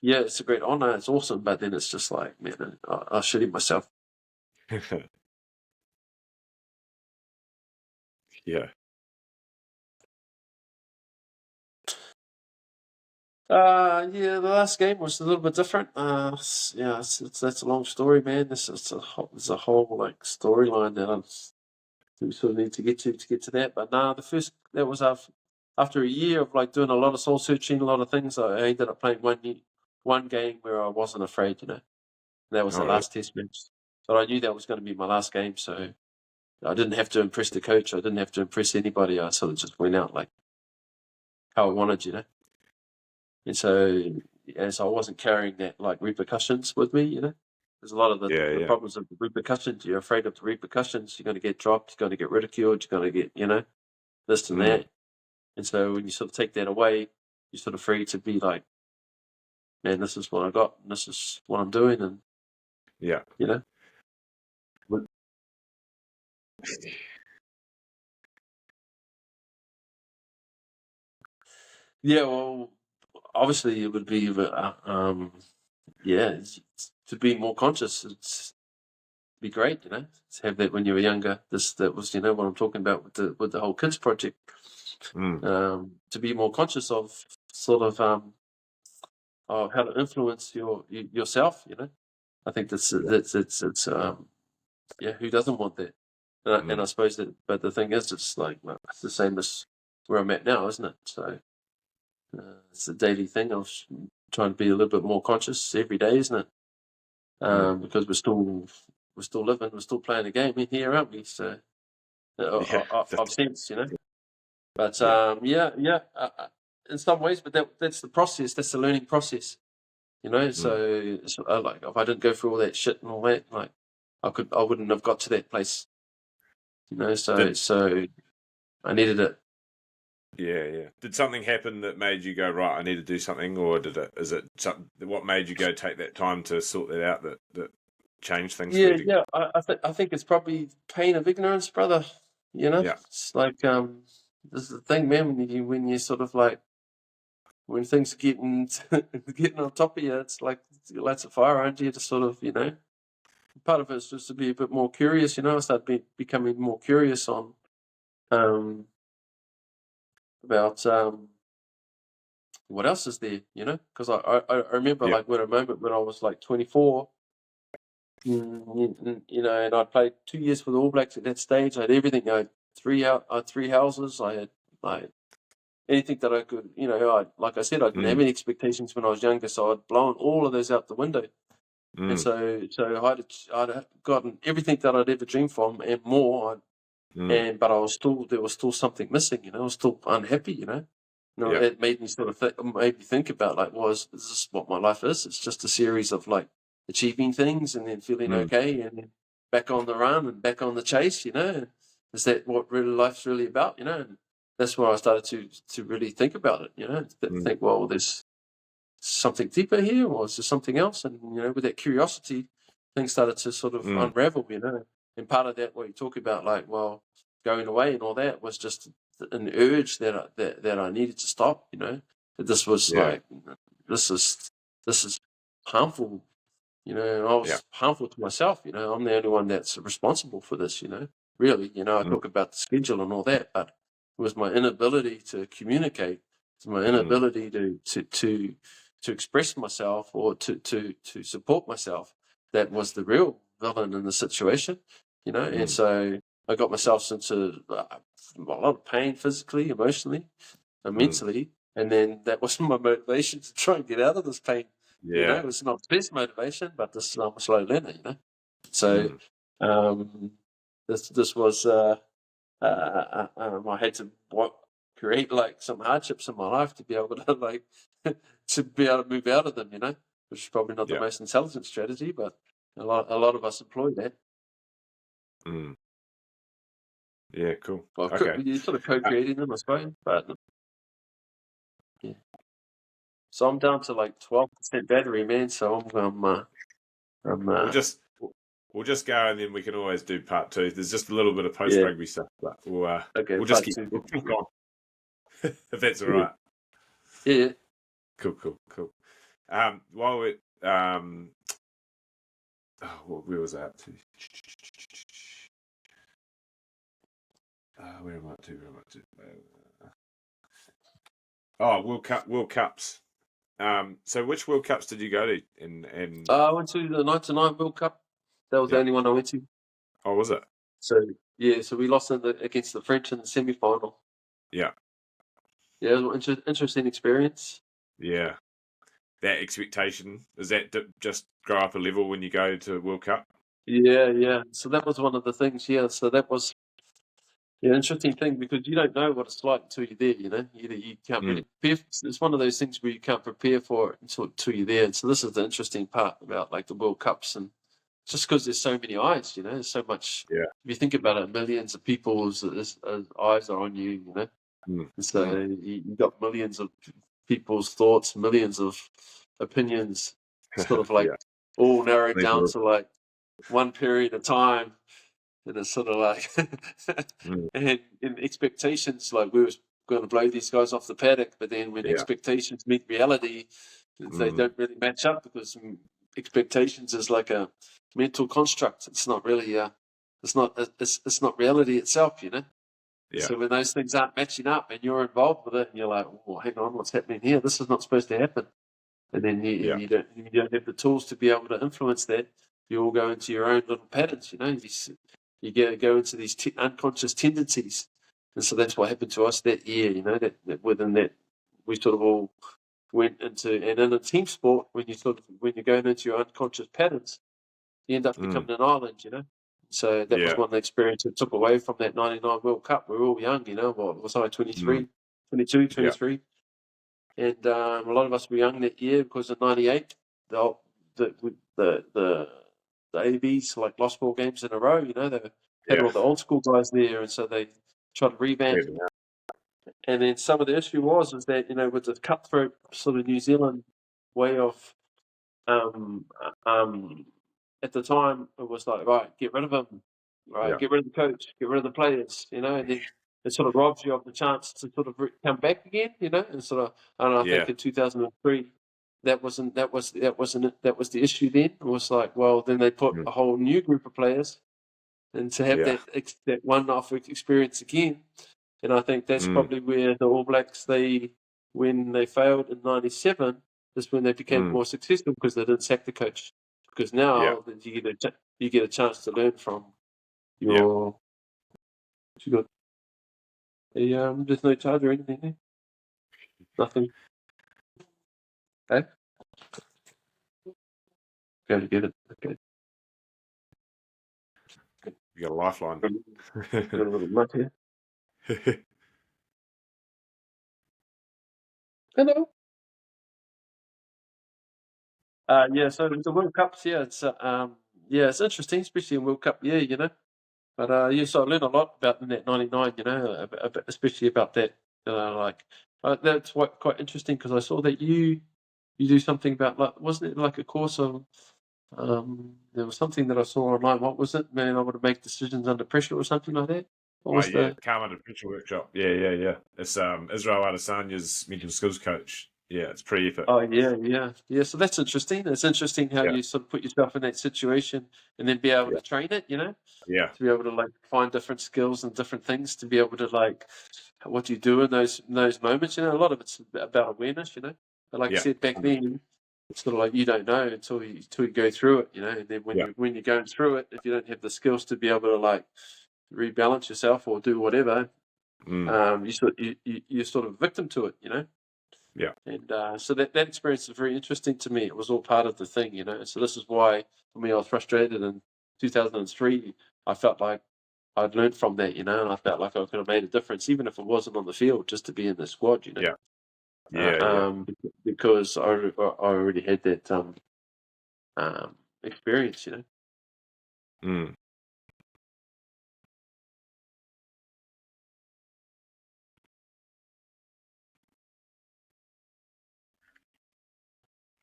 it's a great honor, it's awesome, but then it's just like, man, I'll shit in myself. The last game was a little bit different. That's a long story, man. There's a whole like storyline that we sort of need to get to that. But the first that was after a year of like doing a lot of soul searching, a lot of things. I ended up playing one game where I wasn't afraid, you know. That was the last test match, but I knew that was going to be my last game, so I didn't have to impress the coach. I didn't have to impress anybody. I sort of just went out like how I wanted, you know. And so, I wasn't carrying that like repercussions with me, you know. There's a lot of the problems of the repercussions. You're afraid of the repercussions. You're going to get dropped. You're going to get ridiculed. You're going to get, you know, this and that. And so when you sort of take that away, you're sort of free to be like, man, this is what I got, and this is what I'm doing, and you know. Yeah, well, obviously it would be, to be more conscious. be great, to have that when you were younger. That was, what I'm talking about with the whole kids project. To be more conscious of sort of how to influence yourself. I think it's who doesn't want that? And I suppose that, but the thing is, it's like it's the same as where I'm at now, isn't it? So it's a daily thing of trying to be a little bit more conscious every day, isn't it? Because we're still living, we're still playing a game in here, aren't we? So I've sensed, But in some ways, but that's the process. That's the learning process, So like, if I didn't go through all that shit and all that, like I wouldn't have got to that place, So I needed it. Yeah. Did something happen that made you go, right, I need to do something, or is it something? What made you go take that time to sort that out? That changed things. Yeah. I think it's probably pain of ignorance, brother. Yeah. It's like this is the thing, man. When you sort of like when things are getting on top of you, it's like lights a fire around you to sort of Part of it is just to be a bit more curious. I started becoming more curious on about what else is there, because I remember like with a moment when I was like 24, and I played 2 years for the All Blacks at that stage. I had everything. I had three houses. I had anything that I could, like I said, I didn't have any expectations when I was younger, so I'd blown all of those out the window. And so I'd gotten everything that I'd ever dreamed from and more. But there was still something missing, I was still unhappy, It made me sort of made me think about like, is this what my life is? It's just a series of like achieving things and then feeling okay and then back on the run and back on the chase, Is that what really life's really about, And that's where I started to really think about it, think, well, there's something deeper here, or is there something else? And with that curiosity, things started to sort of unravel, And part of that, what you talk about, like, well, going away and all that, was just an urge that I needed to stop. That this was like this is harmful. And I was harmful to myself. I'm the only one that's responsible for this. Really. I talk about the schedule and all that, but it was my inability to communicate, my inability to express myself or to support myself that was the real villain in the situation, and so I got myself into a lot of pain physically, emotionally, and mentally, and then that was my motivation to try and get out of this pain. It was not the best motivation, but this I'm a slow learner, So this was I had to create like some hardships in my life to be able to like to be able to move out of them, which is probably not the most intelligent strategy, but a lot of us employ that. Yeah, cool. Well, you're sort of co-creating them, I suppose, but yeah. So I'm down to like 12% battery, man. So we'll just go, and then we can always do part 2. There's just a little bit of post-rugby stuff, but we'll just keep going if that's all right. Yeah. Cool. While we where was I up to? Where am I up to? World Cups. So which World Cups did you go to? I went to the 99 World Cup. That was the only one I went to. Oh, was it? So we lost against the French in the semi-final. Yeah. Yeah, it was an interesting experience. Yeah. That expectation, is that just grow up a level when you go to World Cup? Yeah. So that was one of the things, So that was interesting thing, because you don't know what it's like until you're there, You can't really prepare. It's one of those things where you can't prepare for it until you're there. And so this is the interesting part about like the World Cups, and just because there's so many eyes, there's so much. Yeah. If you think about it, millions of people's eyes are on you, And so you got millions of people's thoughts, millions of opinions, sort of like all narrowed down to like one period of time. And it's sort of like, and in expectations, like we were going to blow these guys off the paddock, but then when expectations meet reality, they don't really match up, because expectations is like a mental construct. It's not really it's not reality itself, you know. Yeah. So when those things aren't matching up and you're involved with it, and you're like, "Oh, hang on, what's happening here? This is not supposed to happen." And then you don't have the tools to be able to influence that. You all go into your own little patterns, you know. You go into these unconscious tendencies, and so that's what happened to us that year, you know. That within that, we sort of all went into, and in a team sport, when you're going into your unconscious patterns, you end up becoming an island, you know. So that was one of the experiences I took away from that 99 World Cup. We were all young, you know. What was I, 23, 22, 23? Yeah. And a lot of us were young that year because of 98. The ABs like lost 4 games in a row. You know, they had all the old school guys there, and so they tried to revamp. And then some of the issue was that, you know, with the cutthroat sort of New Zealand way of at the time, it was like, right, get rid of him, right, get rid of the coach, get rid of the players, you know, and then it sort of robs you of the chance to sort of come back again, you know, and sort of, I think in 2003, that was the issue then. It was like, well, then they put a whole new group of players, and to have that one-off experience again, and I think that's probably where the All Blacks, when they failed in '97, is when they became more successful because they didn't sack the coach. Because now you get a chance to learn from your. You got there's no charge or anything there. Nothing. Okay. Go to get it. Okay. You got a lifeline. Got a little mud here. Hello. So the World Cups, it's interesting, especially in World Cup year, you know. But so I learned a lot about in that '99, you know, especially about that. That's quite interesting because I saw that you do something about, like, wasn't it like a course of there was something that I saw online. What was it? Man, I want to make decisions under pressure or something like that. What was Calm Under Pressure workshop. Yeah. It's Israel Adesanya's mental skills coach. Yeah, it's pretty epic. Oh yeah. So that's interesting. It's interesting how you sort of put yourself in that situation and then be able to train it. You know. Yeah. To be able to like find different skills and different things to be able to like what do you do in those moments. You know, a lot of it's about awareness. You know, but like I said back then, it's sort of like you don't know until you go through it. You know, and then when you're going through it, if you don't have the skills to be able to like rebalance yourself or do whatever, you're sort of victim to it. You know. Yeah. And so that experience is very interesting to me. It was all part of the thing, you know. And so this is why, for me, I was frustrated in 2003. I felt like I'd learned from that, you know, and I felt like I could have made a difference, even if it wasn't on the field, just to be in the squad, you know. Yeah. Because I already had that experience, you know.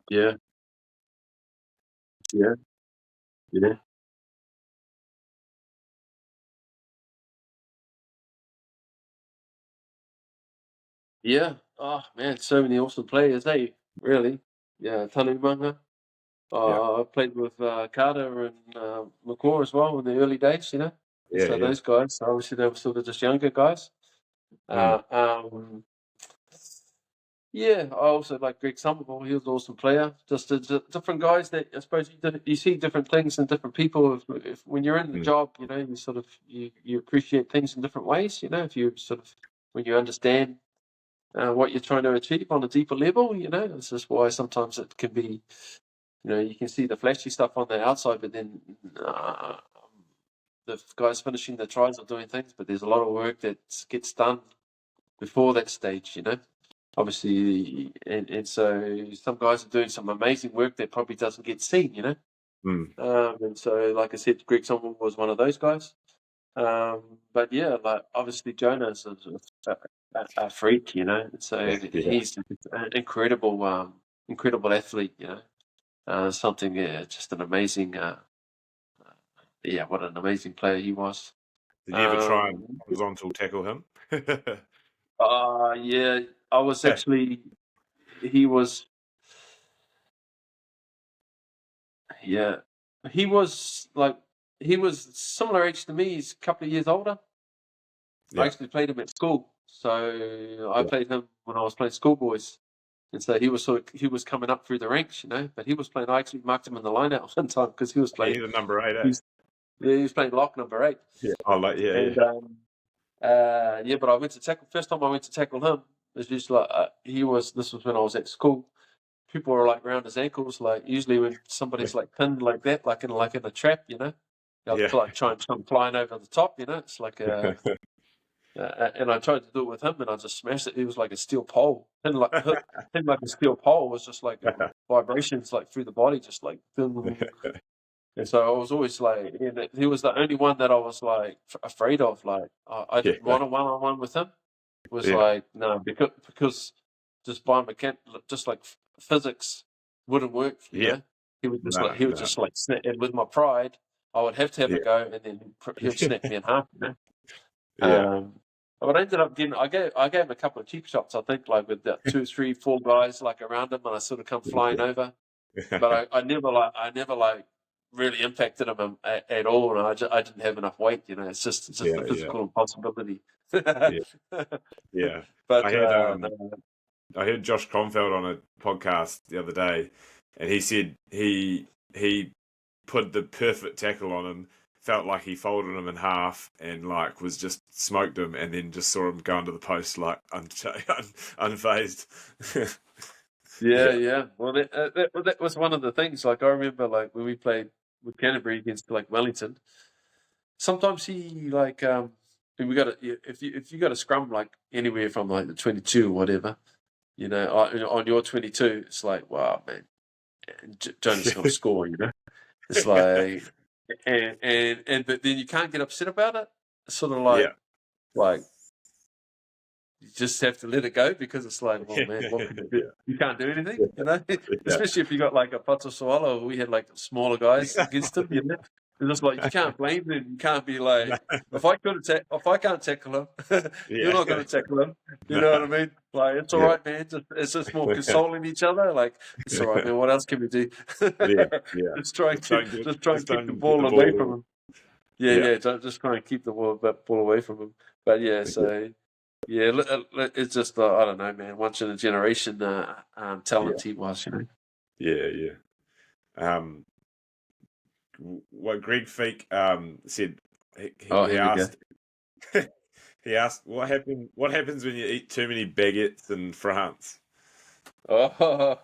Yeah. Yeah. Yeah. Yeah. Oh man, so many awesome players, eh? Really? Yeah, Tanumanga. I played with Carter and McCaw as well in the early days, you know. And so those guys, obviously, they were sort of just younger guys. I also like Greg Somerville. He was an awesome player. Just different guys that I suppose you see different things in different people. If when you're in the job, you know, you sort of you appreciate things in different ways. You know, if you sort of when you understand what you're trying to achieve on a deeper level, you know, this is why sometimes it can be. You know, you can see the flashy stuff on the outside, but then the guys finishing the tries or doing things, but there's a lot of work that gets done before that stage, you know. Obviously, and so some guys are doing some amazing work that probably doesn't get seen, you know. And so, like I said, Greg Somerville was one of those guys. But yeah, like obviously Jonas is a freak, you know. So he's an incredible, incredible athlete, you know. Just an amazing, what an amazing player he was. Did you ever try and horizontal tackle him? Yeah, I was actually, he was, yeah, he was similar age to me. He's a couple of years older. Yeah. I actually played him at school, so I played him when I was playing schoolboys, and so he was coming up through the ranks, But he was playing. I actually marked him in the line-out one time because he was playing. He's a number 8, eh? He was playing lock number 8. Yeah. Oh, like And but I went to tackle. First time I went to tackle him, it was just like this was when I was at school. People were like around his ankles, like usually when somebody's like pinned like that, like in a trap, They'll like try and come flying over the top, It's like and I tried to do it with him, and I just smashed it. He was like a steel pole, pinned like a steel pole. It was just like vibrations like through the body, just like. And so I was always like, he was the only one that I was like afraid of. Like I didn't want a one-on-one with him. It was like no, because just just like physics wouldn't work. He would just like snap. And with my pride, I would have to have a go, and then he would snap me in half. But I ended up getting. I gave him a couple of cheap shots. I think like with 2, 3, 4 guys like around him, and I sort of come flying over. But I never really impacted him at all, and I didn't have enough weight. It's just a physical impossibility. Yeah. But I heard Josh Kronfeld on a podcast the other day, and he said he put the perfect tackle on him. Felt like he folded him in half and like was just smoked him, and then just saw him go into the post like unfazed. Yeah. Well, that was one of the things. Like I remember, like when we played with Canterbury against like Wellington, sometimes he like if you got a scrum like anywhere from like the 22 or whatever, on your 22, it's like wow, man, Jonas gonna score, It's like. But then you can't get upset about it. It's sort of like you just have to let it go because it's like, oh man, what can you do? You can't do anything, Especially if you got like a Patasawala, we had like smaller guys against him, It's just like you can't blame them. You can't be like, if I can't tackle him, you're not going to tackle him. You know what I mean? Like it's all right, man. It's just more consoling each other. Like it's all right, man. What else can we do? Just try and keep the ball away from him. Just try and keep the ball away from him. But it's just I don't know, man. Once in a generation talent he was, What Greg Feek said, he asked, he asked, what happens when you eat too many baguettes in France? Oh,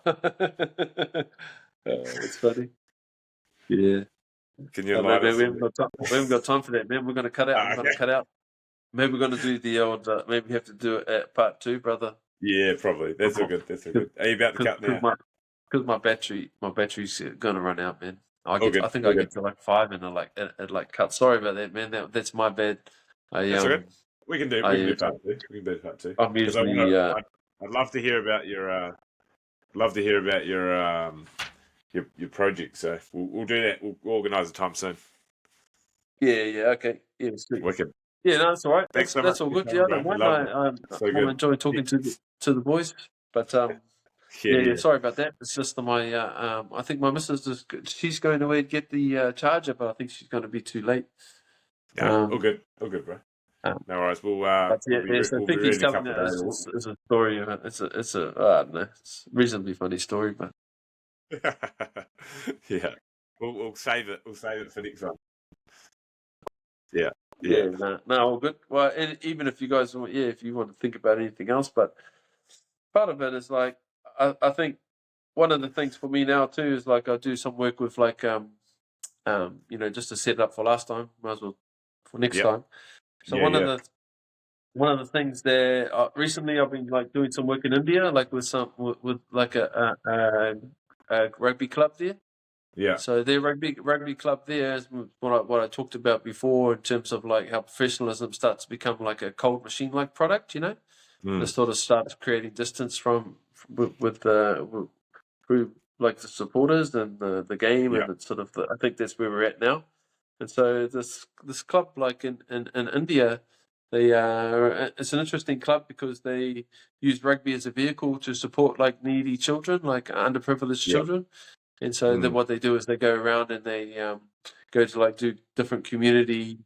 it's funny. Yeah. Can you enlighten us? We haven't got time for that, man. We're going to cut out. I'm going to cut out. Maybe we're going to do the old. Maybe we have to do it at part 2, brother. Yeah, probably. That's all good. Are you about to cut now? Because my battery's going to run out, man. I think I get to like 5 and it like cut. Sorry about that, man. That's my bad. That's okay. We can do part 2. I'm usually. I'd love to hear about your. Your project. So we'll do that. We'll organise a time soon. Yeah. Okay. Yeah. Sweet. Wicked. Yeah, no, that's all right. Thanks so much. That's all good. Yeah, I don't mind. I enjoy talking to the boys, but sorry about that. It's just my I think my missus she's going away to get the charger, but I think she's going to be too late. All good, bro. No worries. We'll I think he's telling it as a story. It's a I don't know. It's a reasonably funny story, but yeah, we'll save it. We'll save it for next time. No, all good. Well, and even if you guys want, if you want to think about anything else, but part of it is like I think one of the things for me now too is like I do some work with like just to set it up for last time, might as well for next time. So one of the things there recently I've been like doing some work in India, like with like a rugby club there. Yeah. So their rugby club there is what I talked about before in terms of like how professionalism starts to become like a cold machine like product, It sort of starts creating distance through like the supporters and the game, and it's sort of I think that's where we're at now. And so this club like in India, it's an interesting club because they use rugby as a vehicle to support like needy children, like underprivileged children. And so then what they do is they go around and they go to like do different community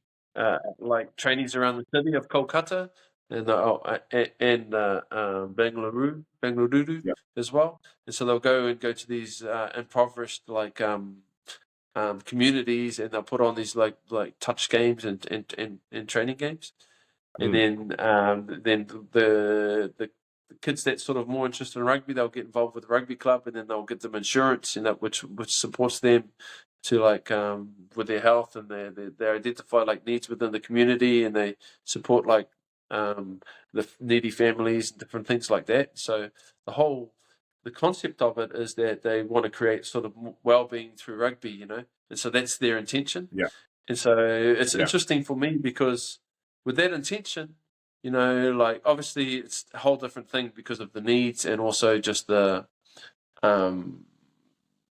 like trainings around the city of Kolkata and Bengaluru Yeah. as well. And so they'll go to these impoverished like communities, and they'll put on these like touch games and training games. And then the kids that's sort of more interested in rugby, they'll get involved with the rugby club, and then they'll get them insurance, which supports them to like with their health, and they identify like needs within the community, and they support like the needy families and different things like that. So the concept of it is that they want to create sort of well-being through rugby, and so that's their intention. Yeah. And so it's interesting for me because with that intention, like obviously it's a whole different thing because of the needs, and also just the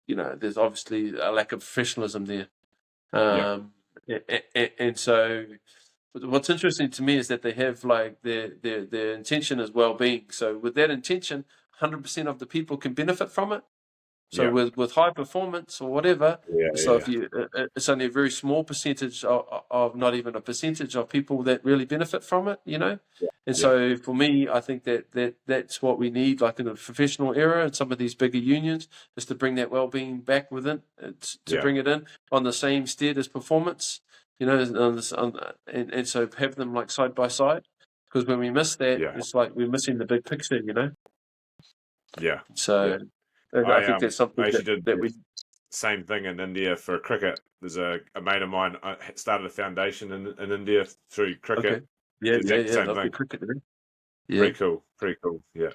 there's obviously a lack of professionalism there. And so what's interesting to me is that they have like their intention is well-being. So with that intention, 100% of the people can benefit from it. So with high performance or whatever, if it's only a very small percentage of not even a percentage of people that really benefit from it, And so for me, I think that's what we need, like in the professional era and some of these bigger unions, is to bring that well-being back within, to bring it in on the same stead as performance, and so have them like side by side. Because when we miss that, it's like we're missing the big picture, Yeah. So. I think that's something that we same thing in India for cricket. There's a mate of mine started a foundation in India through cricket. Okay. Yeah, same thing. Cricket, yeah. Pretty cool. Yeah.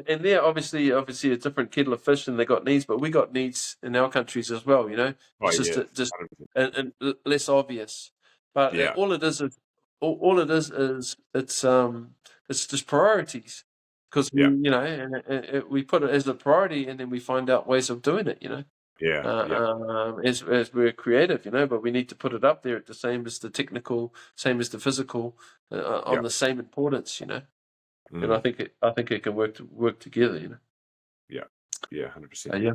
And they're obviously a different kettle of fish, and they got needs, but we got needs in our countries as well. It's just and less obvious. But all it is it's just priorities. Because we put it as a priority, and then we find out ways of doing it. As we're creative, but we need to put it up there at the same as the technical, same as the physical, on the same importance. And I think it can work together. Yeah, 100%. Yeah.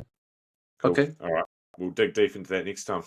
Cool. Okay. All right. We'll dig deep into that next time.